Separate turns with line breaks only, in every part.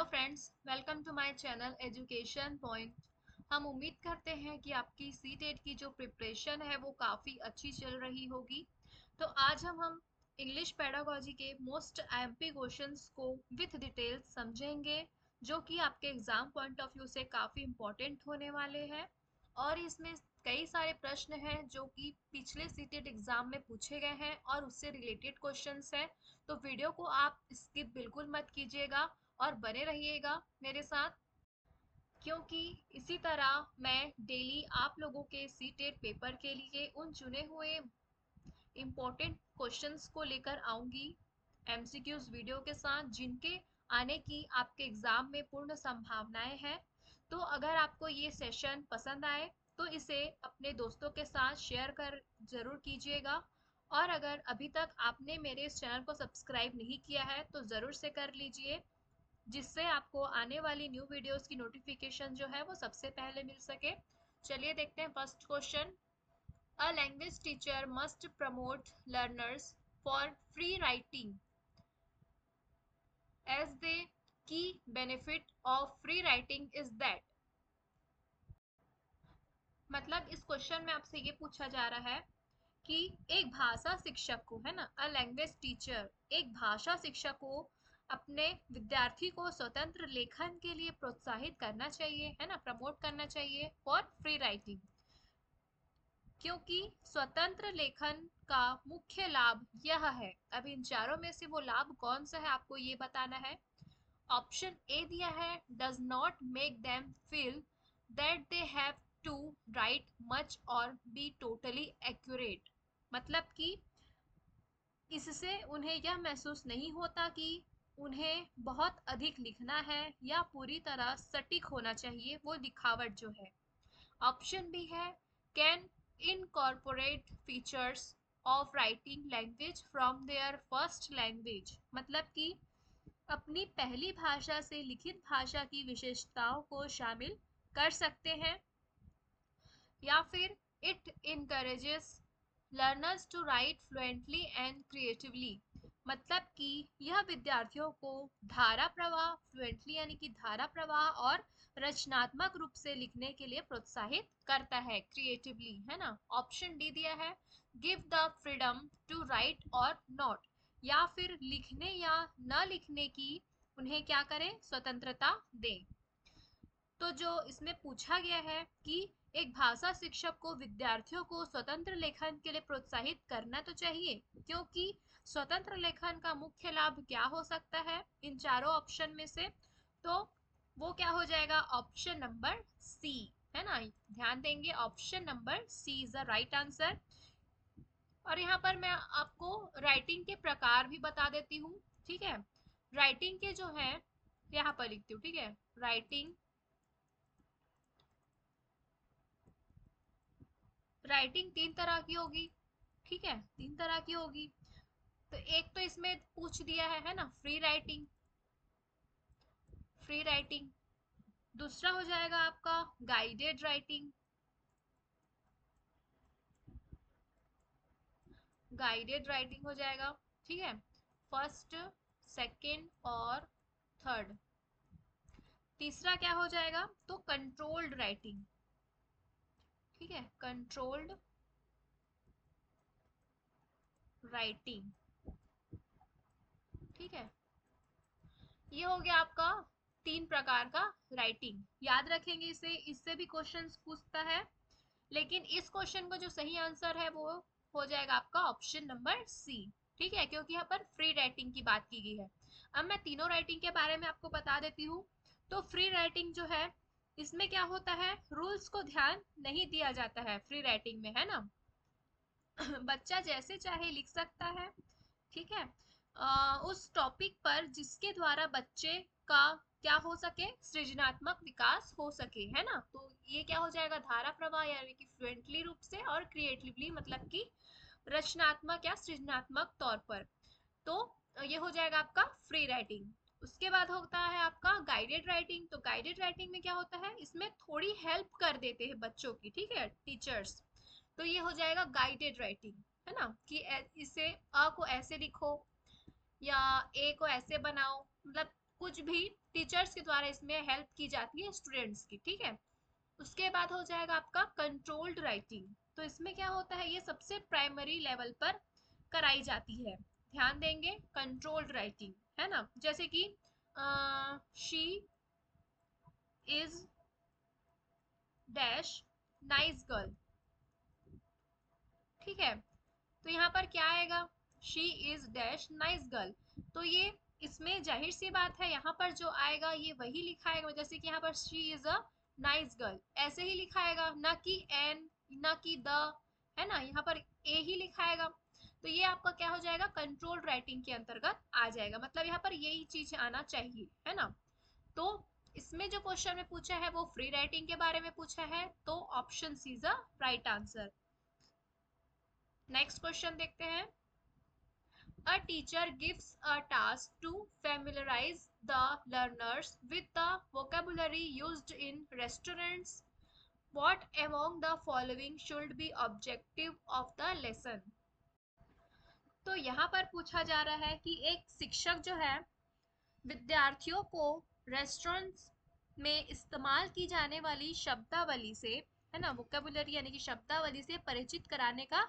Hello friends, welcome to my channel education point. हम उम्मीद करते हैं कि आपकी सीटेट की जो प्रिपरेशन है वो काफ़ी अच्छी चल रही होगी। तो आज हम इंग्लिश पेडागोजी के मोस्ट आईएमपी क्वेश्चंस को विथ डिटेल्स समझेंगे, जो कि आपके एग्जाम पॉइंट ऑफ व्यू से काफ़ी इम्पोर्टेंट होने वाले हैं। और इसमें कई सारे प्रश्न हैं जो कि पिछले सीटेट एग्जाम में पूछे गए हैं और उससे रिलेटेड क्वेश्चंस हैं। तो वीडियो को आप स्किप बिल्कुल मत कीजिएगा और बने रहिएगा मेरे साथ, क्योंकि इसी तरह मैं डेली आप लोगों के सीटेट पेपर के लिए उन चुने हुए इम्पोर्टेंट क्वेश्चंस को लेकर आऊंगी एमसीक्यूज वीडियो के साथ, जिनके आने की आपके एग्जाम में पूर्ण संभावनाएं हैं। तो अगर आपको ये सेशन पसंद आए तो इसे अपने दोस्तों के साथ शेयर कर ज़रूर कीजिएगा। और अगर अभी तक आपने मेरे इस चैनल को सब्सक्राइब नहीं किया है तो ज़रूर से कर लीजिए, जिससे आपको आने वाली न्यू वीडियोस की नोटिफिकेशन जो है वो सबसे पहले मिल सके। चलिए देखते हैं first question. A language teacher must promote learners for free writing as the key benefit of free writing is that. मतलब इस क्वेश्चन में आपसे ये पूछा जा रहा है कि एक भाषा शिक्षक को, है ना, अ लैंग्वेज टीचर, एक भाषा शिक्षक को अपने विद्यार्थी को स्वतंत्र लेखन के लिए प्रोत्साहित करना चाहिए, है ना, प्रमोट करना चाहिए फॉर फ्री राइटिंग, क्योंकि स्वतंत्र लेखन का मुख्य लाभ यह है। अब इन चारों में से वो लाभ कौन सा है आपको ये बताना है। ऑप्शन ए दिया है, does not make them feel that they have to write much or be totally accurate. मतलब कि इससे उन्हें यह महसूस नहीं होता कि उन्हें बहुत अधिक लिखना है या पूरी तरह सटीक होना चाहिए, वो दिखावट जो है। ऑप्शन बी है, can incorporate features of writing language from their first language. मतलब कि अपनी पहली भाषा से लिखित भाषा की विशेषताओं को शामिल कर सकते हैं। या फिर it encourages learners to write fluently and creatively. मतलब कि यह विद्यार्थियों को धारा प्रवाह, फ्लुएंटली यानी कि धारा प्रवाह, और रचनात्मक रूप से लिखने के लिए प्रोत्साहित करता है, क्रिएटिवली, है ना। ऑप्शन डी दिया है, give the freedom to write or not. या फिर लिखने या न लिखने की उन्हें क्या करें, स्वतंत्रता दें। तो जो इसमें पूछा गया है कि एक भाषा शिक्षक को विद्यार्थियों को स्वतंत्र लेखन के लिए प्रोत्साहित करना तो चाहिए, क्योंकि स्वतंत्र लेखन का मुख्य लाभ क्या हो सकता है इन चारों ऑप्शन में से। तो वो क्या हो जाएगा, ऑप्शन नंबर सी, है ना। ध्यान देंगे, option number C is the right answer. और यहाँ पर मैं आपको राइटिंग के प्रकार भी बता देती हूँ, ठीक है। राइटिंग के जो है, यहाँ पर लिखती हूँ, ठीक है। राइटिंग तीन तरह की होगी, ठीक है, तीन तरह की होगी। तो एक तो इसमें पूछ दिया है ना, फ्री राइटिंग। Free writing. दूसरा हो जाएगा आपका गाइडेड राइटिंग। गाइडेड राइटिंग हो जाएगा, ठीक है। फर्स्ट, सेकंड और थर्ड। तीसरा क्या हो जाएगा, तो कंट्रोल्ड राइटिंग, ठीक है, कंट्रोल्ड राइटिंग, ठीक है। ये हो गया आपका तीन प्रकार का राइटिंग। याद रखेंगे इसे, इससे भी क्वेश्चंस पूछता है। लेकिन इस क्वेश्चन का जो सही आंसर है वो हो जाएगा आपका ऑप्शन नंबर सी, ठीक है, क्योंकि यहाँ पर फ्री राइटिंग की बात की गई है। अब मैं तीनों राइटिंग के बारे में आपको बता देती हूँ। तो फ्री राइटिंग जो है, इसमें क्या होता है, रूल्स को ध्यान नहीं दिया जाता है फ्री राइटिंग में, है ना। बच्चा जैसे चाहे लिख सकता है, ठीक है, उस टॉपिक पर जिसके द्वारा बच्चे का क्या हो सके, सृजनात्मक विकास हो सके, है ना। तो ये क्या हो जाएगा, धारा प्रवाह यानी कि फ्लुएंटली रूप से, और क्रिएटिवली मतलब कि रचनात्मक या सृजनात्मक तौर पर। तो ये हो जाएगा आपका फ्री राइटिंग। उसके बाद होता है आपका गाइडेड राइटिंग। तो गाइडेड राइटिंग में क्या होता है, इसमें थोड़ी हेल्प कर देते हैं बच्चों की, ठीक है, टीचर्स। तो ये हो जाएगा गाइडेड राइटिंग, है ना, कि इसे अ को ऐसे लिखो या ए को ऐसे बनाओ, मतलब कुछ भी टीचर्स के द्वारा इसमें हेल्प की जाती है स्टूडेंट्स की, ठीक है। उसके बाद हो जाएगा आपका कंट्रोल्ड राइटिंग। तो इसमें क्या होता है, ये सबसे प्राइमरी लेवल पर कराई जाती है। ध्यान देंगे, कंट्रोल्ड राइटिंग है ना, जैसे कि she is dash nice girl, ठीक है। तो यहाँ पर क्या आएगा, she is dash nice girl. तो ये इसमें जाहिर सी बात है यहाँ पर जो आएगा ये वही लिखाएगा, जैसे कि यहाँ पर she is a nice girl ऐसे ही लिखाएगा, ना कि एन, ना कि द, है ना, यहाँ पर ए ही लिखाएगा। तो ये आपका क्या हो जाएगा, कंट्रोल्ड राइटिंग के अंतर्गत आ जाएगा, मतलब यहाँ पर यही चीज आना चाहिए, है ना। तो इसमें जो क्वेश्चन में पूछा है वो फ्री राइटिंग के बारे में पूछा है, तो option C is the right answer. Next question देखते हैं। A teacher gives a task to familiarize the learners with the vocabulary used in restaurants. What among the following should be objective of the lesson? तो यहाँ पर पूछा जा रहा है कि एक शिक्षक जो है विद्यार्थियों को रेस्टोरेंट्स में इस्तेमाल की जाने वाली शब्दावली से, है ना, वोकेबुलरी यानी कि शब्दावली से परिचित कराने का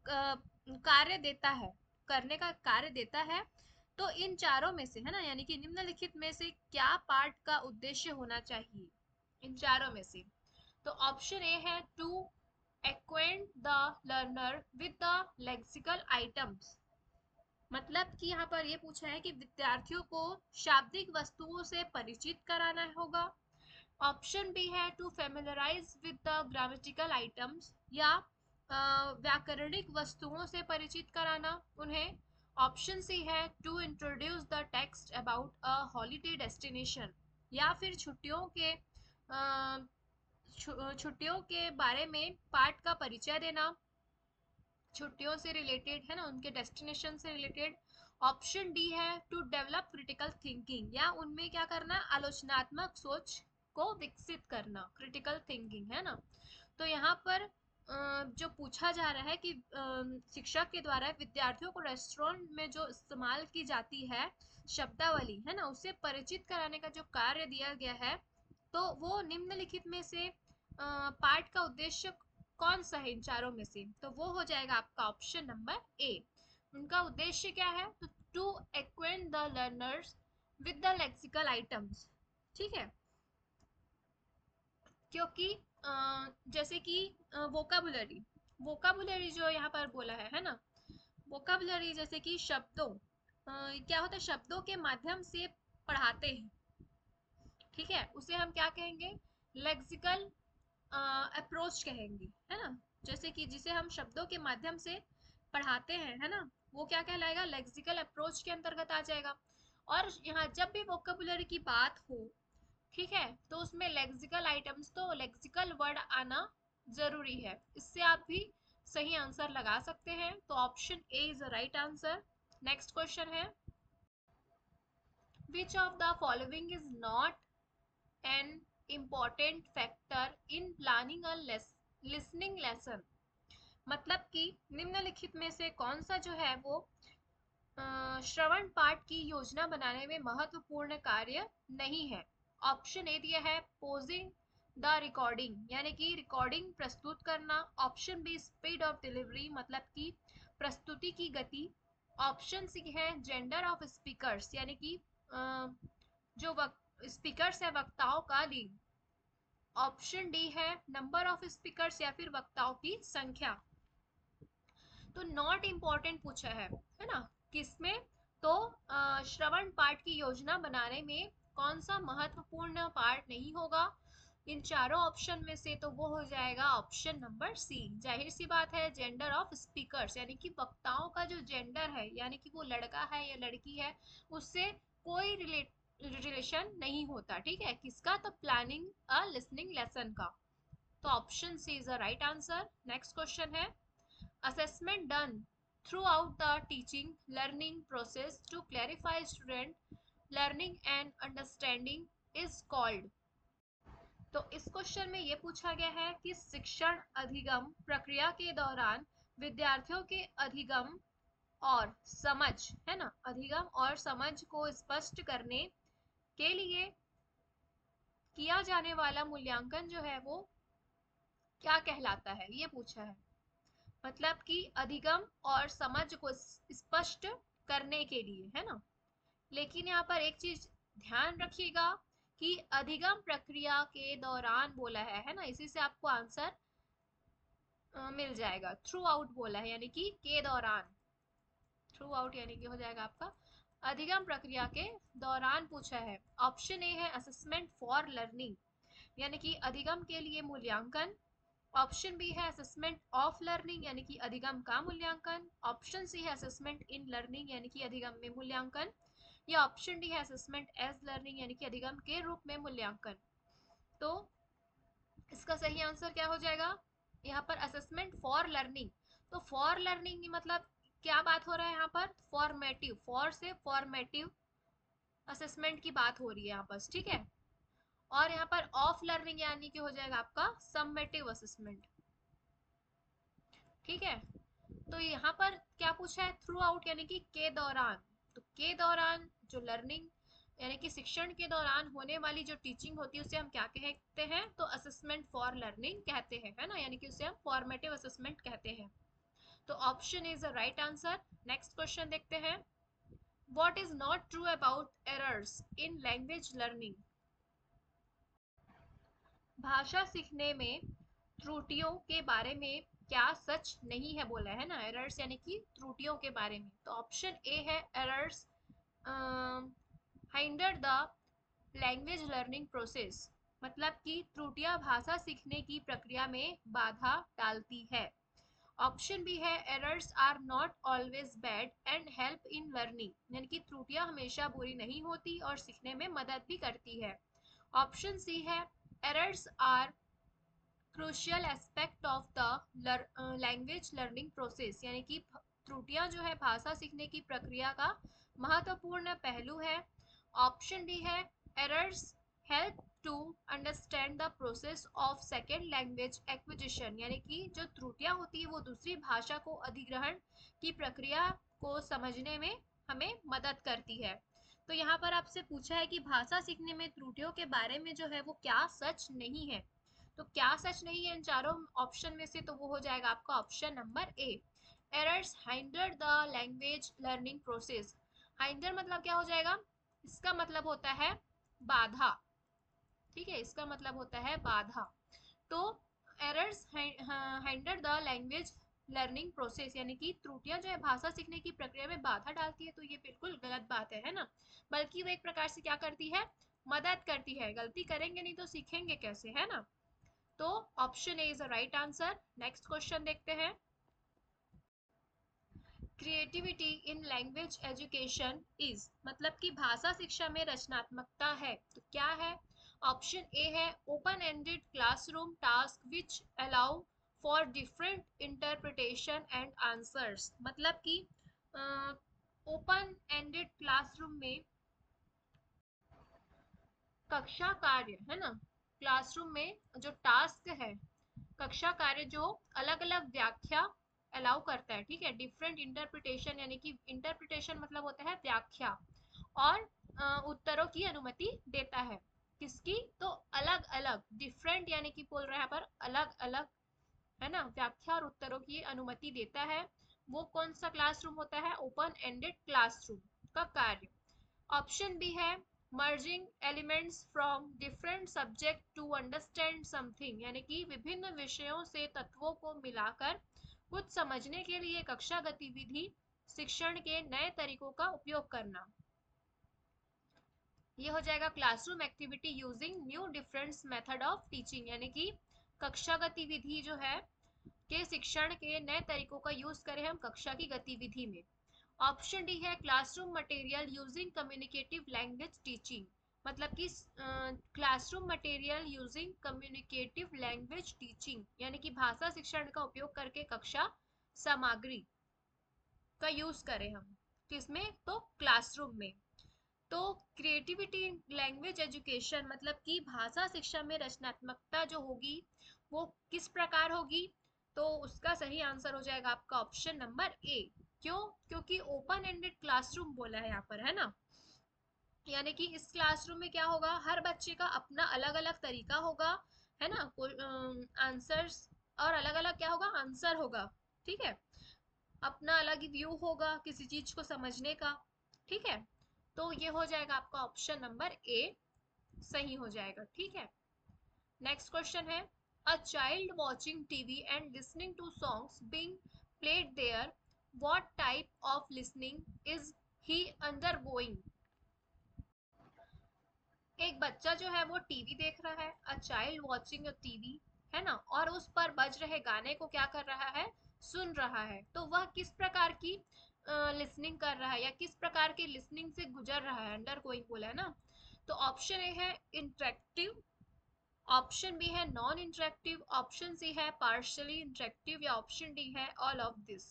कार्य देता है, करने का कार्य देता है। तो इन चारों में से, है ना, यानी कि निम्नलिखित में से क्या पाठ का उद्देश्य होना चाहिए इन चारों में से। तो ऑप्शन ए है to acquaint the learner with the lexical items, मतलब कि यहाँ पर ये पूछा है कि विद्यार्थियों को शाब्दिक वस्तुओं से परिचित कराना होगा। ऑप्शन बी है to familiarise with the grammatical items, या व्याकरणिक वस्तुओं से परिचित कराना उन्हें। ऑप्शन सी है to introduce the text about a holiday destination, या फिर छुट्टियों के बारे में पाठ का परिचय देना, छुट्टियों से रिलेटेड, है ना, उनके डेस्टिनेशन से रिलेटेड। ऑप्शन डी है टू डेवलप क्रिटिकल थिंकिंग, या उनमें क्या करना, आलोचनात्मक सोच को विकसित करना, क्रिटिकल थिंकिंग, है ना। तो यहाँ पर जो पूछा जा रहा है कि शिक्षक के द्वारा विद्यार्थियों को रेस्टोरेंट में जो इस्तेमाल की जाती है शब्दावली, है ना, उससे परिचित कराने का जो कार्य दिया गया है, तो वो निम्नलिखित में से पाठ का उद्देश्य कौन सा है इन चारों में से। तो वो हो जाएगा आपका ऑप्शन नंबर ए। उनका उद्देश्य क्या है, तो to acquaint the learners with the lexical items, ठीक है। क्योंकि जैसे कि वोकाबुलरी, वोकाबुलरी जो यहाँ पर बोला है ना, वोकाबुलरी जैसे कि शब्दों, क्या होता है, शब्दों के माध्यम से पढ़ाते हैं, ठीक है, उसे हम क्या कहेंगे, लेक्सिकल अप्रोच कहेंगे, है ना। जैसे कि जिसे हम शब्दों के माध्यम से पढ़ाते हैं, है ना, वो क्या कहलाएगा, लेक्सिकल अप्रोच के अंतर्गत आ जाएगा। और यहाँ जब भी वोकेबुलरी की बात हो, ठीक है, तो उसमें लेक्सिकल आइटम्स, तो लेक्सिकल वर्ड आना जरूरी है। इससे आप भी सही आंसर लगा सकते हैं, तो option A is the right answer. Next question है, which of the following is not an important factor in planning a listening lesson, मतलब कि निम्नलिखित में से कौन सा जो है वो श्रवण पाठ की योजना बनाने में महत्वपूर्ण कार्य नहीं है। ऑप्शन ए दिया है पोजिंग द रिकॉर्डिंग, यानी कि रिकॉर्डिंग प्रस्तुत करना। Option B speed of delivery, मतलब कि प्रस्तुति की गति। ऑप्शन सी है जेंडर ऑफ स्पीकर्स, यानी कि जो स्पीकर्स है वक्ताओं का लिंग। ऑप्शन डी है नंबर ऑफ स्पीकर्स, या फिर वक्ताओं की संख्या। तो नॉट इम्पॉर्टेंट पूछा है ना, किसमें, तो श्रवण पाठ की योजना बनाने में कौन सा महत्वपूर्ण पार्ट नहीं होगा इन चारों ऑप्शन में से, तो वो हो जाएगा ऑप्शन नंबर सी। जाहिर सी बात है, जेंडर ऑफ स्पीकर्स, यानी कि वक्ताओं का जो जेंडर है, यानी कि वो लड़का है या लड़की है, उससे कोई रिलेशन नहीं होता, ठीक है, किसका, तो प्लानिंग अ लिसनिंग लेसन का। तो option C is the right answer. Next question है, assessment done throughout the teaching learning process to clarify student learning and understanding is called। तो इस क्वेश्चन में ये पूछा गया है कि शिक्षण अधिगम प्रक्रिया के दौरान विद्यार्थियों के अधिगम और समझ, है ना, अधिगम और समझ को स्पष्ट करने के लिए किया जाने वाला मूल्यांकन जो है वो क्या कहलाता है, ये पूछा है। मतलब कि अधिगम और समझ को स्पष्ट करने के लिए, है ना। लेकिन यहाँ पर एक चीज ध्यान रखिएगा कि अधिगम प्रक्रिया के दौरान बोला है ना, इसी से आपको आंसर मिल जाएगा। थ्रू आउट बोला है यानी कि के दौरान, थ्रू आउट यानी कि हो जाएगा आपका अधिगम प्रक्रिया के दौरान पूछा है। ऑप्शन ए है असेसमेंट फॉर लर्निंग, यानी कि अधिगम के लिए मूल्यांकन। ऑप्शन बी है असेसमेंट ऑफ लर्निंग, यानी कि अधिगम का मूल्यांकन। ऑप्शन सी है असेसमेंट इन लर्निंग, यानी कि अधिगम में मूल्यांकन। या ऑप्शन डी है असेसमेंट एज लर्निंग, यानी कि अधिगम के रूप में मूल्यांकन। तो इसका सही आंसर क्या हो जाएगा, यहाँ पर असेसमेंट फॉर लर्निंग। तो फॉर लर्निंग मतलब क्या बात हो रहा है यहाँ पर, फॉर्मेटिव, फॉर से फॉर्मेटिव असेसमेंट की बात हो रही है यहाँ पर, ठीक है। और यहाँ पर ऑफ लर्निंग यानी कि हो जाएगा आपका समेटिव असेसमेंट, ठीक है। तो यहाँ पर क्या पूछा है, थ्रू आउट यानी कि के दौरान। तो के दौरान जो लर्निंग यानी कि शिक्षण के दौरान होने वाली जो टीचिंग होती है उसे हम क्या कहते हैं, तो असेसमेंट फॉर लर्निंग कहते हैं, है ना, यानी कि उसे हम फॉर्मेटिव असेसमेंट कहते हैं। तो option is the right answer. Next question देखते हैं। What is not true about errors in language learning. भाषा सीखने में त्रुटियों के बारे में क्या सच नहीं है बोला है ना, एरर्स यानी कि त्रुटियों के बारे में। तो ऑप्शन ए है errors hinder the language learning process, मतलब कि त्रुटियां भाषा सीखने की प्रक्रिया में बाधा डालती है। ऑप्शन बी है errors are not always bad and help in learning, यानी कि त्रुटियां हमेशा बुरी नहीं होती और सीखने में मदद भी करती है। ऑप्शन सी है errors are crucial aspect of the language learning process, यानी कि त्रुटियां जो है भाषा सीखने की प्रक्रिया का महत्वपूर्ण पहलू है। ऑप्शन डी है errors help to understand the process of second language acquisition, यानी कि जो त्रुटियां होती है वो दूसरी भाषा को अधिग्रहण की प्रक्रिया को समझने में हमें मदद करती है। तो यहाँ पर आपसे पूछा है कि भाषा सीखने में त्रुटियों के बारे में जो है वो क्या सच नहीं है। तो क्या सच नहीं है इन चारों ऑप्शन में से, तो वो हो जाएगा आपका option number A, errors hinder the language learning process. Hinder मतलब क्या हो जाएगा, इसका मतलब होता है बाधा, ठीक है, इसका मतलब होता है बाधा। तो errors hinder the language learning process, यानी कि त्रुटियां जो है भाषा सीखने की प्रक्रिया में बाधा डालती है, तो ये बिल्कुल गलत बात है ना। बल्कि वो एक प्रकार से क्या करती है, मदद करती है। गलती करेंगे नहीं तो सीखेंगे कैसे, है ना। तो option A is the right answer. Next question देखते हैं। Creativity in language education is, मतलब कि भाषा शिक्षा में रचनात्मकता है तो क्या है। ऑप्शन ए है open ended classroom task which allow for different interpretation and answers, मतलब कि ओपन एंडेड क्लासरूम में कक्षा कार्य, है ना, क्लासरूम में जो टास्क है, कक्षा कार्य जो अलग अलग व्याख्या अलाउ करता है, ठीक है। डिफरेंट इंटरप्रिटेशन यानी कि इंटरप्रिटेशन मतलब होता है व्याख्या, और उत्तरों की अनुमति देता है। किसकी, तो अलग अलग, डिफरेंट यानी कि बोल रहे हैं पर अलग अलग, है ना, व्याख्या और उत्तरों की अनुमति देता है। वो कौन सा क्लासरूम होता है, ओपन एंडेड क्लासरूम का कार्य। ऑप्शन बी है merging elements from different subject to understand something, यानी कि विभिन्न विषयों से तत्वों को मिलाकर कुछ समझने के लिए कक्षा गतिविधि शिक्षण के नए तरीकों का उपयोग करना। ये हो जाएगा classroom activity using new different method of teaching, यानी कि कक्षा गतिविधि जो है के शिक्षण के नए तरीकों का यूज करें हम कक्षा की गतिविधि में। ऑप्शन डी है classroom material using communicative language teaching, मतलब कि classroom material using communicative language teaching, यानी कि भाषा शिक्षण का उपयोग करके कक्षा सामग्री का यूज करें हम, किसमें, तो क्लासरूम में। तो क्रिएटिविटी लैंग्वेज एजुकेशन मतलब कि भाषा शिक्षा में रचनात्मकता जो होगी वो किस प्रकार होगी, तो उसका सही आंसर हो जाएगा आपका ऑप्शन नंबर ए। क्यों, क्योंकि ओपन एंडेड क्लासरूम बोला है यहाँ पर, है ना। यानी कि इस क्लासरूम में क्या होगा, हर बच्चे का अपना अलग अलग तरीका होगा, है ना, आंसर्स और अलग अलग क्या होगा, आंसर होगा। ठीक है, अपना अलग ही व्यू होगा किसी चीज को समझने का। ठीक है, तो ये हो जाएगा आपका ऑप्शन नंबर ए सही हो जाएगा। ठीक है, नेक्स्ट क्वेश्चन है, a child watching TV and listening to songs being played there, what type of listening is he undergoing. एक बच्चा जो है वो टीवी देख रहा है, a child watching a TV, है ना, और उस पर बज रहे गाने को क्या कर रहा है, सुन रहा है। तो वह किस प्रकार की लिसनिंग कर रहा है या किस प्रकार की लिसनिंग से गुजर रहा है, अंडर गोइंग बोला है ना। तो ऑप्शन ए है इंटरेक्टिव, ऑप्शन बी है नॉन इंटरेक्टिव, ऑप्शन सी है पार्शियली इंटरेक्टिव, या ऑप्शन डी है ऑल ऑफ दिस।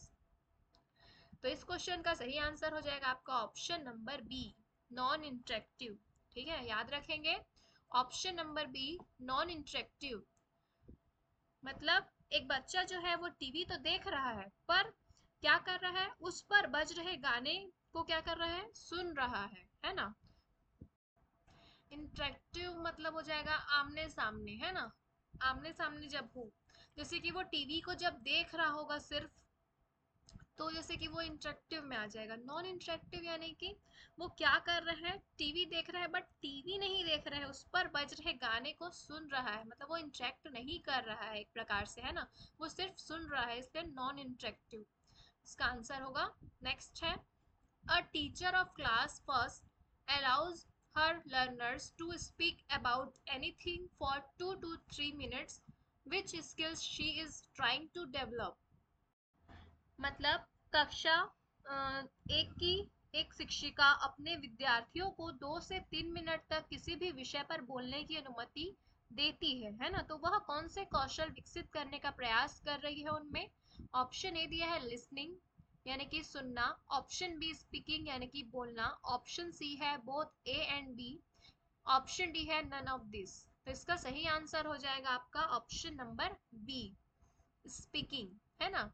तो इस क्वेश्चन का सही आंसर हो जाएगा आपका option number B, non interactive. ठीक है, याद रखेंगे, option number B, non interactive. मतलब एक बच्चा जो है वो टीवी तो देख रहा है, पर क्या कर रहा है, उस पर बज रहे गाने को क्या कर रहा है, सुन रहा है ना। इंटरेक्टिव मतलब हो जाएगा आमने सामने, है ना, आमने सामने जब हो, जैसे कि वो टीवी को जब देख रहा होगा सिर्फ, तो जैसे कि वो इंटरेक्टिव में आ जाएगा। नॉन इंटरेक्टिव यानी कि वो क्या कर रहे हैं, टीवी देख रहा है बट टीवी नहीं देख रहे हैं, उस पर बज रहे गाने को सुन रहा है, मतलब वो इंटरेक्ट नहीं कर रहा है एक प्रकार से, है ना, वो सिर्फ सुन रहा है, इसलिए नॉन इंटरेक्टिव इसका आंसर होगा। नेक्स्ट है, a teacher of class first allows her learners to speak about anything for 2 to 3 minutes. Which skills she is trying to develop? मतलब कक्षा एक की एक शिक्षिका अपने विद्यार्थियों को 2 से 3 मिनट तक किसी भी विषय पर बोलने की अनुमति देती है ना, तो वह कौन से कौशल विकसित करने का प्रयास कर रही है उनमें। ऑप्शन ए दिया है लिसनिंग यानी कि सुनना, ऑप्शन बी स्पीकिंग यानी कि बोलना, ऑप्शन सी है both A and B, option D है नन ऑफ दिस। तो इसका सही आंसर हो जाएगा आपका ऑप्शन नंबर बी, स्पीकिंग, है ना।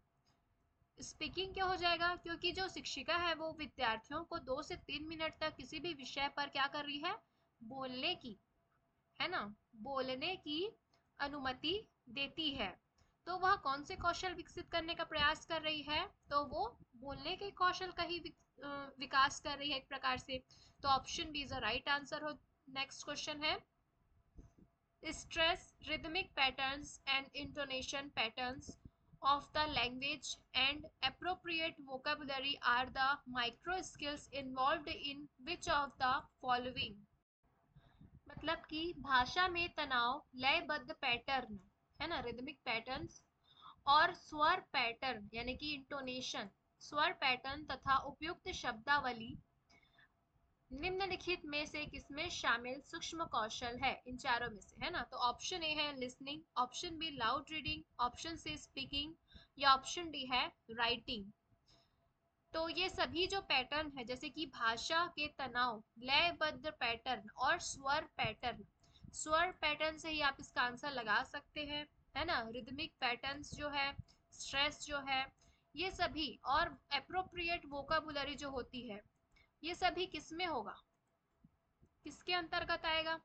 स्पीकिंग क्या हो जाएगा, क्योंकि जो शिक्षिका है वो विद्यार्थियों को 2 से 3 मिनट तक किसी भी विषय पर क्या कर रही है, बोलने की, है ना, बोलने की अनुमति देती है। तो वह कौन से कौशल विकसित करने का प्रयास कर रही है, तो वो बोलने के कौशल का ही विकास कर रही है एक प्रकार से। तो option B is the right answer हो। नेक्स्ट क्वेश्चन है, stress rhythmic patterns and intonation patterns of the language and appropriate vocabulary are the micro skills involved in which of the following। मतलब कि भाषा में तनाव, लयबद्ध पैटर्न, है ना, रिदमिक पैटर्न्स, और स्वर पैटर्न यानी कि इंटोनेशन, स्वर पैटर्न तथा उपयुक्त शब्दावली निम्नलिखित में से किसमें शामिल सूक्ष्म कौशल है, इन चारों में से, है ना। तो ऑप्शन ए है listening, option B loud reading, option C speaking, या ऑप्शन डी है राइटिंग। तो ये सभी जो पैटर्न है, जैसे कि भाषा के तनाव, लयबद्ध पैटर्न और स्वर पैटर्न, स्वर पैटर्न से ही आप इसका आंसर लगा सकते हैं, है ना। रिदमिक पैटर्न्स जो है, स्ट्रेस जो है, ये सभी, और एप्रोप्रिएट वोकाबुलरी जो होती है, ये सभी किसमें होगा, किसके अंतर्गत आएगा,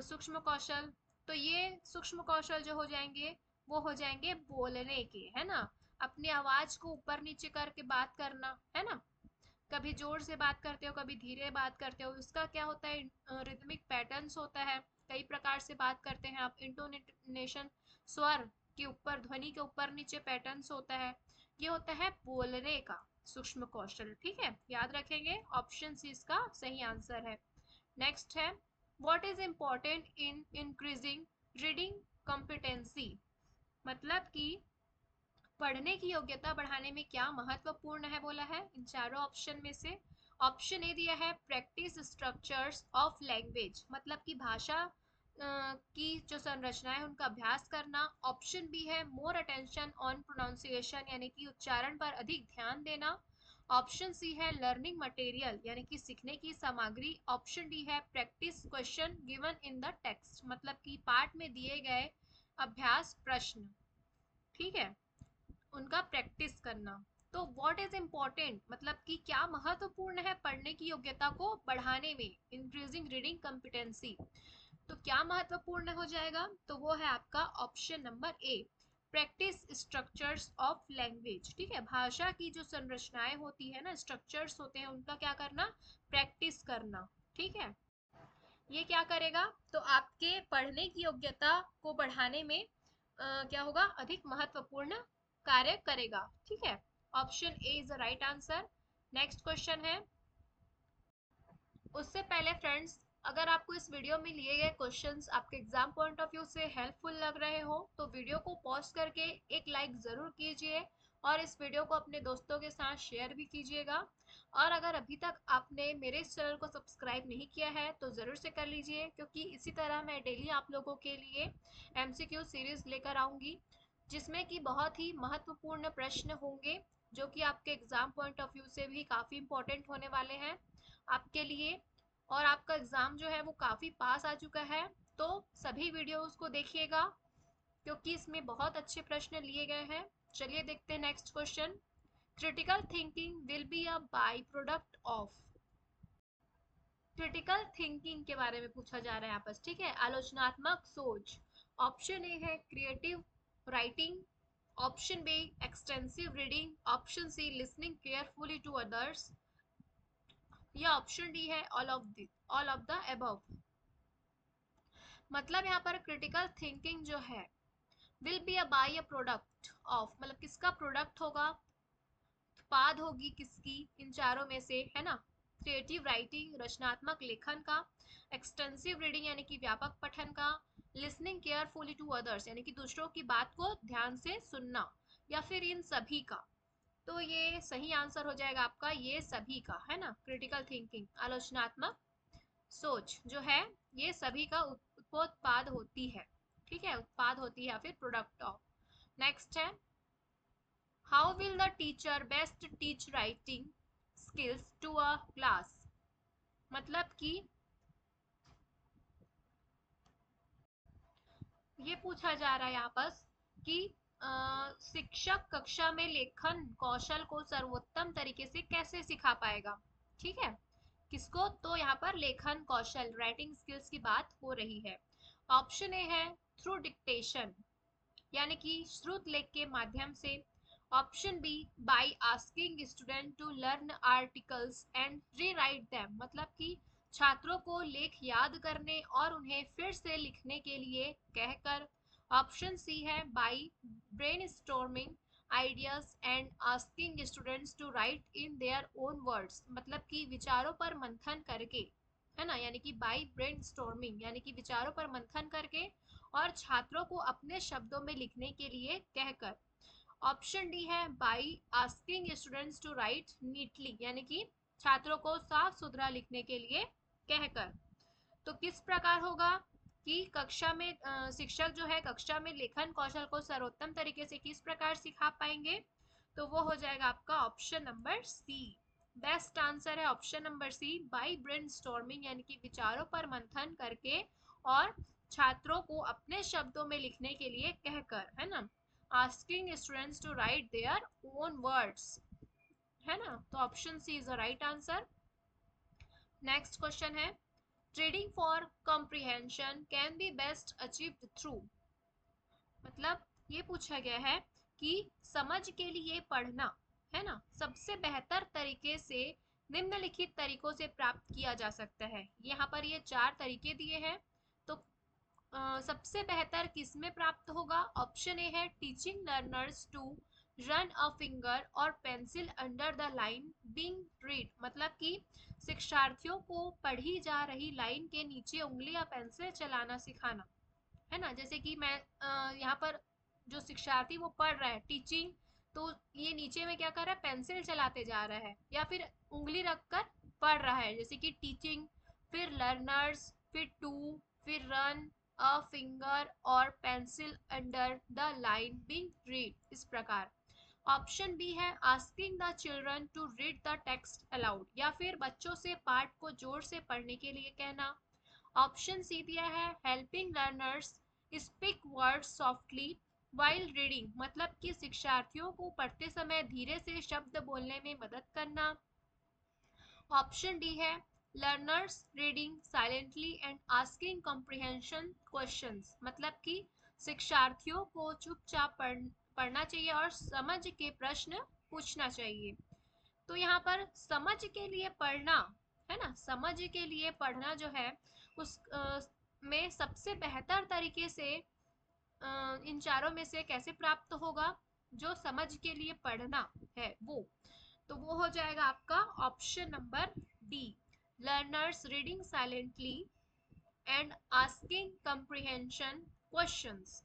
सूक्ष्म कौशल। तो ये सूक्ष्म कौशल जो हो जाएंगे, वो हो जाएंगे बोलने के, है ना, अपनी आवाज को ऊपर नीचे करके बात करना, है ना, कभी जोर से बात करते हो कभी धीरे बात करते हो, उसका क्या होता है, रिदमिक पैटर्न्स होता है, कई प्रकार से बात करते हैं आप, इंटोनेशन, स्वर के ऊपर, ध्वनि के ऊपर नीचे पैटर्न्स होता है, ये होता है बोलने का सूक्ष्म कौशल। ठीक है, याद रखेंगे, ऑप्शन सी इसका सही आंसर है। नेक्स्ट है, what is important in increasing reading competency. मतलब कि पढ़ने की योग्यता बढ़ाने में क्या महत्वपूर्ण है बोला है, इन चारों ऑप्शन में से। ऑप्शन ए दिया है प्रैक्टिस स्ट्रक्चर्स ऑफ लैंग्वेज, मतलब कि भाषा की जो संरचना है उनका अभ्यास करना, ऑप्शन बी है मोर अटेंशन ऑन प्रोनाउंसिएशन यानी कि उच्चारण पर अधिक ध्यान देना, ऑप्शन सी है लर्निंग मटेरियल यानी कि सीखने की सामग्री, ऑप्शन डी है practice question given in the text, मतलब कि पाठ में दिए गए अभ्यास प्रश्न, ठीक है, उनका प्रैक्टिस करना। तो व्हाट इज इम्पोर्टेंट, मतलब कि क्या महत्वपूर्ण है पढ़ने की योग्यता को बढ़ाने में, इंक्रीजिंग रीडिंग कॉम्पिटेंसी। तो क्या महत्वपूर्ण हो जाएगा, तो वो है आपका option number A, practice structures of language. ठीक है, भाषा की जो संरचनाएं होती है ना, स्ट्रक्चर्स होते हैं, उनका क्या करना, प्रैक्टिस करना। ठीक है, ये क्या करेगा, तो आपके पढ़ने की योग्यता को बढ़ाने में क्या होगा, अधिक महत्वपूर्ण कार्य करेगा। ठीक है, option A is the right answer. Next question है, उससे पहले फ्रेंड्स, अगर आपको इस वीडियो में लिए गए क्वेश्चंस आपके एग्जाम पॉइंट ऑफ व्यू से हेल्पफुल लग रहे हो तो वीडियो को पॉज करके एक लाइक ज़रूर कीजिए और इस वीडियो को अपने दोस्तों के साथ शेयर भी कीजिएगा। और अगर अभी तक आपने मेरे इस चैनल को सब्सक्राइब नहीं किया है तो ज़रूर से कर लीजिए, क्योंकि इसी तरह मैं डेली आप लोगों के लिए MCQ सीरीज़ लेकर आऊँगी, जिसमें कि बहुत ही महत्वपूर्ण प्रश्न होंगे जो कि आपके एग्जाम पॉइंट ऑफ व्यू से भी काफ़ी इंपॉर्टेंट होने वाले हैं आपके लिए। और आपका एग्जाम जो है वो काफ़ी पास आ चुका है, तो सभी वीडियोस को देखिएगा क्योंकि इसमें बहुत अच्छे प्रश्न लिए गए हैं। चलिए देखते हैं next question, critical thinking will be a by product of. Critical thinking के बारे में पूछा जा रहा है यहाँ पर। ठीक है, आलोचनात्मक सोच। ऑप्शन ए है creative writing, option B extensive reading, option C listening carefully to others, या ऑप्शन डी है ऑल ऑफ द अबव। मतलब यहाँ पर क्रिटिकल थिंकिंग जो है will be a by a product of, मतलब किसका प्रोडक्ट होगा, उत्पाद होगी किसकी, इन चारों में से, है ना। क्रिएटिव राइटिंग रचनात्मक लेखन का, एक्सटेंसिव रीडिंग यानी कि व्यापक पठन का, लिसनिंग केयरफुली टू अदर्स यानी कि दूसरों की बात को ध्यान से सुनना, या फिर इन सभी का। तो ये सही आंसर हो जाएगा आपका ये सभी का, है ना। क्रिटिकल थिंकिंग आलोचनात्मक सोच जो है ये सभी का उत्पाद होती है। ठीक है, उत्पाद होती है या फिर प्रोडक्ट ऑफ। नेक्स्ट है, how will the teacher best teach writing skills to a class. मतलब कि ये पूछा जा रहा है यहाँ पर कि शिक्षक कक्षा में लेखन कौशल को सर्वोत्तम तरीके से कैसे सिखा पाएगा। ठीक है, किसको, तो यहाँ पर लेखन कौशल राइटिंग स्किल्स की बात हो रही है। ऑप्शन ए है थ्रू डिक्टेशन यानी कि श्रुत लेख के माध्यम से, option B by asking student to learn articles and rewrite them, मतलब कि छात्रों को लेख याद करने और उन्हें फिर से लिखने के लिए कहकर, ऑप्शन सी है by brainstorming ideas and asking students to write in their own words, मतलब कि विचारों पर मंथन करके, है ना, यानी कि बाय ब्रेनस्टॉर्मिंग यानी कि विचारों पर मंथन करके और छात्रों को अपने शब्दों में लिखने के लिए कहकर, ऑप्शन डी है by asking students to write neatly यानी कि छात्रों को साफ सुथरा लिखने के लिए कहकर। तो किस प्रकार होगा कि कक्षा में शिक्षक जो है कक्षा में लेखन कौशल को सर्वोत्तम तरीके से किस प्रकार सिखा पाएंगे, तो वो हो जाएगा आपका option number C. Best answer है option number C, by brainstorming यानी कि विचारों पर मंथन करके और छात्रों को अपने शब्दों में लिखने के लिए कहकर, है ना। Asking students to write their own words, है ना, तो option C is the right answer. Next question है, trading for comprehension can be best achieved through. मतलब ये पूछा गया है कि समझ के लिए पढ़ना, है ना, सबसे बेहतर तरीके से निम्नलिखित तरीकों से प्राप्त किया जा सकता है। यहाँ पर ये चार तरीके दिए हैं, तो सबसे बेहतर किस में प्राप्त होगा। ऑप्शन ए है teaching learners to run a finger और pencil under the line being read, मतलब कि शिक्षार्थियों को पढ़ी जा रही लाइन के नीचे उंगली या पेंसिल चलाना सिखाना, है ना। जैसे कि मैं यहाँ पर जो शिक्षार्थी वो पढ़ रहा है टीचिंग, तो ये नीचे में क्या कर रहा है, पेंसिल चलाते जा रहा है या फिर उंगली रखकर पढ़ रहा है, जैसे कि टीचिंग, फिर लर्नर्स, फिर टू, फिर रन अ फिंगर और pencil under the line being read, इस प्रकार। ऑप्शन बी है asking the children to read the text aloud, या फिर बच्चों से पाठ को जोर से पढ़ने के लिए कहना। ऑप्शन सी दिया है helping learners speak words softly, while reading मतलब कि शिक्षार्थियों को पढ़ते समय धीरे से शब्द बोलने में मदद करना। ऑप्शन डी है learners reading silently and asking comprehension questions, मतलब कि शिक्षार्थियों को चुपचाप पढ़ना चाहिए और समझ के प्रश्न पूछना चाहिए। तो यहाँ पर समझ के लिए पढ़ना है ना, समझ के लिए पढ़ना जो है उस में सबसे बेहतर तरीके से इन चारों में से कैसे प्राप्त होगा, जो समझ के लिए पढ़ना है वो, तो वो हो जाएगा आपका option number D, learners reading silently and asking comprehension questions.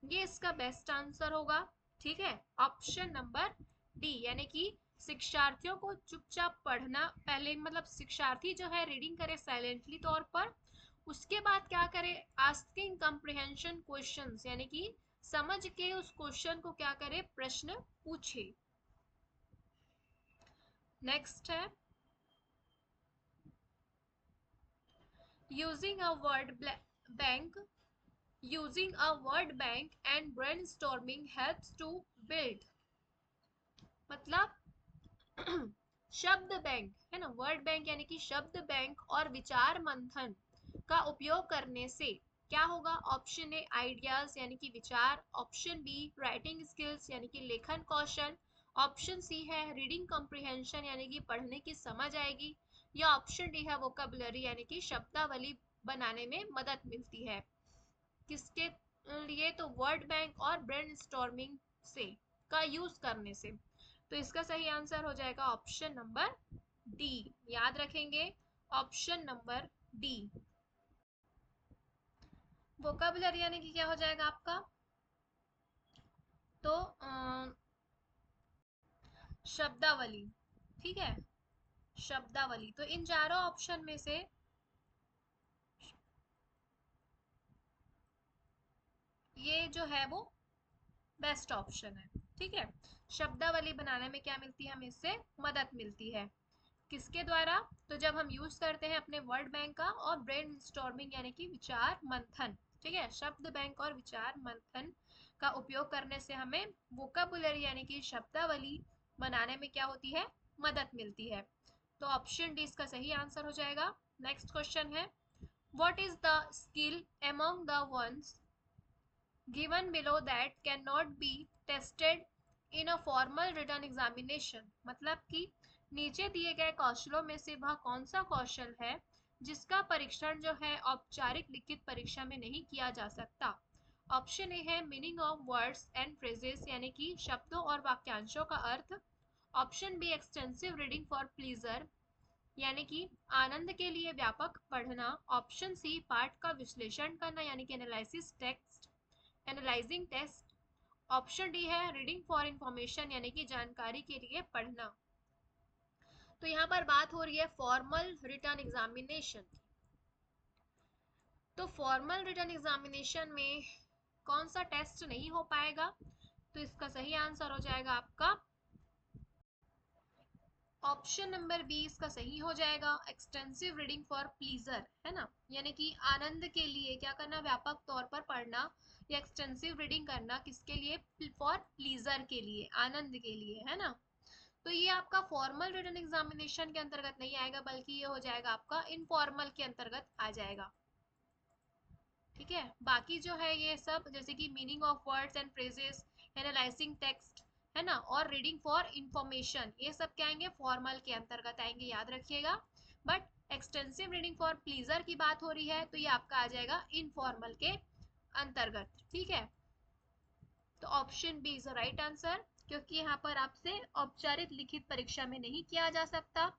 ये इसका बेस्ट आंसर होगा। ठीक है, ऑप्शन नंबर डी, यानी कि शिक्षार्थियों को चुपचाप पढ़ना, पहले मतलब शिक्षार्थी जो है रीडिंग करे साइलेंटली तौर पर, उसके बाद क्या करे, आस्किंग कॉम्प्रिहेंशन क्वेश्चंस, यानी कि समझ के उस क्वेश्चन को क्या करे, प्रश्न पूछे। नेक्स्ट है using a word bank, using a word bank and brainstorming helps to build, मतलब शब्द बैंक है ना, वर्ड बैंक यानी कि शब्द बैंक और विचार मंथन का उपयोग करने से क्या होगा, ऑप्शन ए आइडियाज यानी कि विचार, ऑप्शन बी राइटिंग स्किल्स यानी कि लेखन कौशल, ऑप्शन सी है रीडिंग कॉम्प्रिहेंशन यानी कि पढ़ने की समझ आएगी, या ऑप्शन डी है वोकैबुलरी यानी कि शब्दावली बनाने में मदद मिलती है। किसके लिए, तो वर्ड बैंक और ब्रेनस्टॉर्मिंग से का यूज करने से। तो इसका सही आंसर हो जाएगा ऑप्शन नंबर डी, याद रखेंगे ऑप्शन नंबर डी। वोकैबुलरी यानी कि क्या हो जाएगा आपका, तो शब्दावली। ठीक है, शब्दावली, तो इन चारों ऑप्शन में से ये जो है वो बेस्ट ऑप्शन है। ठीक है, शब्दावली बनाने में क्या मिलती है, हमें इससे मदद मिलती है। किसके द्वारा, तो जब हम यूज करते हैं अपने वर्ड बैंक का और ब्रेन स्टॉर्मिंग यानी कि विचार मंथन। ठीक है, शब्द बैंक और विचार मंथन का उपयोग करने से हमें वोकैबुलरी यानी कि शब्दावली बनाने में क्या होती है, मदद मिलती है। तो ऑप्शन डी इसका सही आंसर हो जाएगा। नेक्स्ट क्वेश्चन है what is the skill among the ones given below that cannot be tested in a formal written examination, मतलब कि नीचे दिए गए कौशलों में से वह कौन सा कौशल है जिसका परीक्षण जो है औपचारिक लिखित परीक्षा में नहीं किया जा सकता। ऑप्शन ए है meaning of words and phrases यानी कि शब्दों और वाक्यांशों का अर्थ, option B extensive reading for pleasure यानी कि आनंद के लिए व्यापक पढ़ना, ऑप्शन सी पाठ का विश्लेषण करना यानी कि analysis text, analysing test, option D है रीडिंग फॉर इंफॉर्मेशन यानी कि जानकारी के लिए पढ़ना। तो यहाँ पर बात हो रही है फॉर्मल रिटन एग्जामिनेशन। तो फॉर्मल रिटन एग्जामिनेशन में कौन सा टेस्ट नहीं हो पाएगा, तो इसका सही आंसर हो जाएगा आपका ऑप्शन नंबर बी, इसका सही हो जाएगा एक्सटेंसिव रीडिंग फॉर प्लीजर, है ना, यानी कि आनंद के लिए क्या करना, व्यापक तौर पर पढ़ना या एक्सटेंसिव रीडिंग करना, किसके लिए, फॉर प्लीजर के लिए, आनंद के लिए, है ना। तो ये आपका फॉर्मल रिटन एग्जामिनेशन के अंतर्गत नहीं आएगा, बल्कि ये हो जाएगा आपका इनफॉर्मल के अंतर्गत आ जाएगा। ठीक है, बाकी जो है ये सब जैसे कि meaning of words and phrases, analysing text, है ना, और रीडिंग फॉर इंफॉर्मेशन, ये सब क्या आएंगे, फॉर्मल के अंतर्गत आएंगे, याद रखिएगा। But extensive reading for pleaser की बात हो रही है तो ये आपका आ जाएगा इनफॉर्मल के अंतर्गत। ठीक है, तो option B is the right answer, क्योंकि यहाँ पर आपसे औपचारिक लिखित परीक्षा में नहीं किया जा सकता।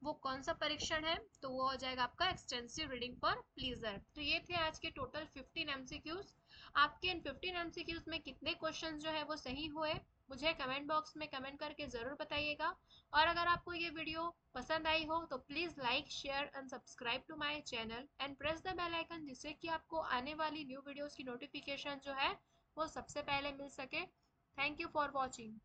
वो कौन सा परीक्षण है, तो वो हो जाएगा आपका एक्सटेंसिव रीडिंग फॉर प्लीजर। तो ये थे आज के टोटल 15 एमसीक्यूज। आपके इन 15 एमसीक्यूज में कितने क्वेश्चन जो है वो सही हुए, मुझे कमेंट बॉक्स में कमेंट करके ज़रूर बताइएगा। और अगर आपको ये वीडियो पसंद आई हो तो please like share and subscribe to my channel and press the bell icon, जिससे कि आपको आने वाली न्यू वीडियोस की नोटिफिकेशन जो है वो सबसे पहले मिल सके। Thank you for watching.